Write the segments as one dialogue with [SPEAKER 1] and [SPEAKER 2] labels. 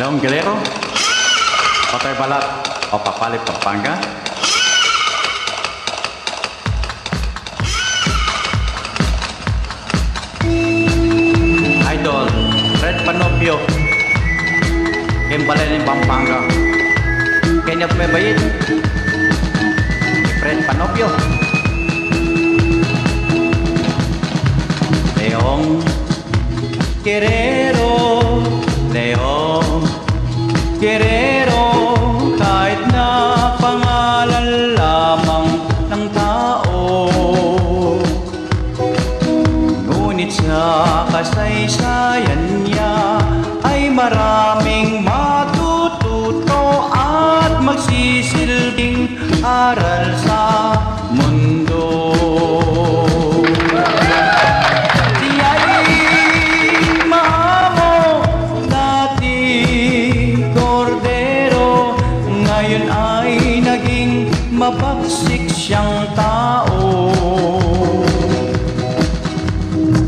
[SPEAKER 1] Leong Guerrero, Otoy Balat, Opapali Pampanga, Idol, Red Panopio, Kimbalen Pampanga, Kenya Pumaybayit, Red Panopio, Leong Guerrero, Leong Guerrero, kahit na pangalan lamang ng tao, ngunit sa kasaysayan niya ay maraming matututo at magsisilbing aral sa mundo. Ngayon ay naging mabagsik siyang tao.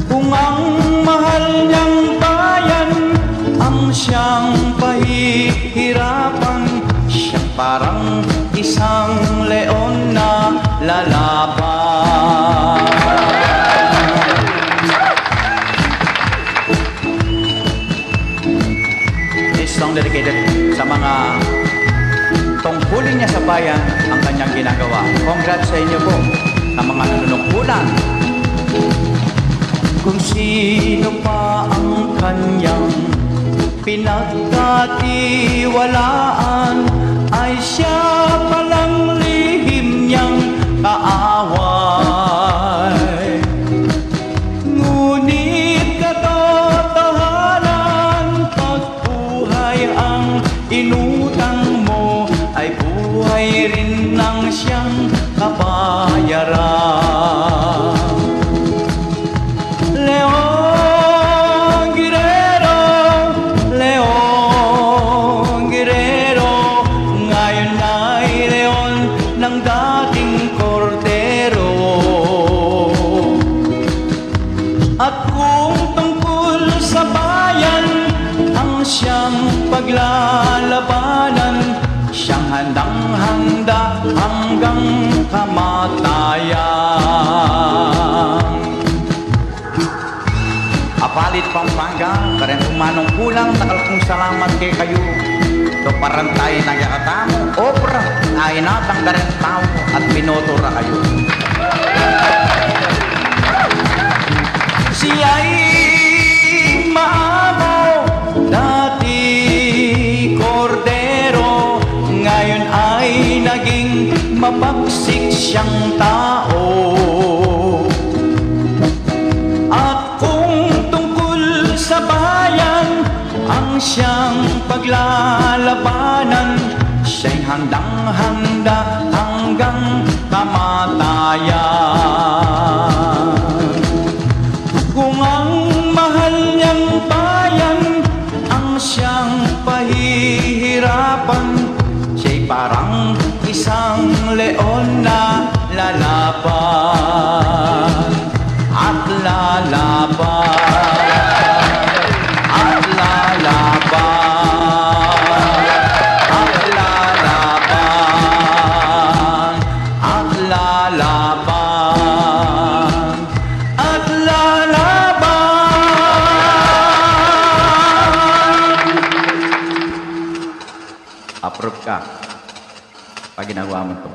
[SPEAKER 1] Kung ang mahal niyang bayan ang siyang pahihirapan, siya parang isang leon na lalaban. This song dedicated sa mga tungkulin niya sa bayan ang kanyang ginagawa. Congrats sa inyo po, sa mga nanunungkulan. Kung sino pa ang kanyang pinagkatiwalaan, ay siya palang lihim niyang kaaway. Ngunit katotohanan, pag buhay ang inutang mo, ay buhay rin ng siyang kabayaran. Leong Guerrero, Leong Guerrero, ngayon ay leon ng dating kordero. At kung tungkol sa bayan ang siyang paglalabanan, siyang handang-handa hanggang kamatayan. Apalit Pampanga, karen pumanong kulang, takal kong salamat kay kayo. Do parantay nagyakatamo, obra, ay natang karen tao at binotora kayo. Siya'y maamo, dati kordero, ngayon ay naging mabagsik siyang tao. At kung tungkol sa bayan ang siyang paglalabanan, siya'y handang-handa hanggang kamatayan. Kung ang mahal niyang bayan ang siyang pahihirapan, siya'y parang isang leon na lalaban. At lalaban, at lalaban, at lalaban, at lalaban, at lalaban. Approve ka pag ginagawa mo ito.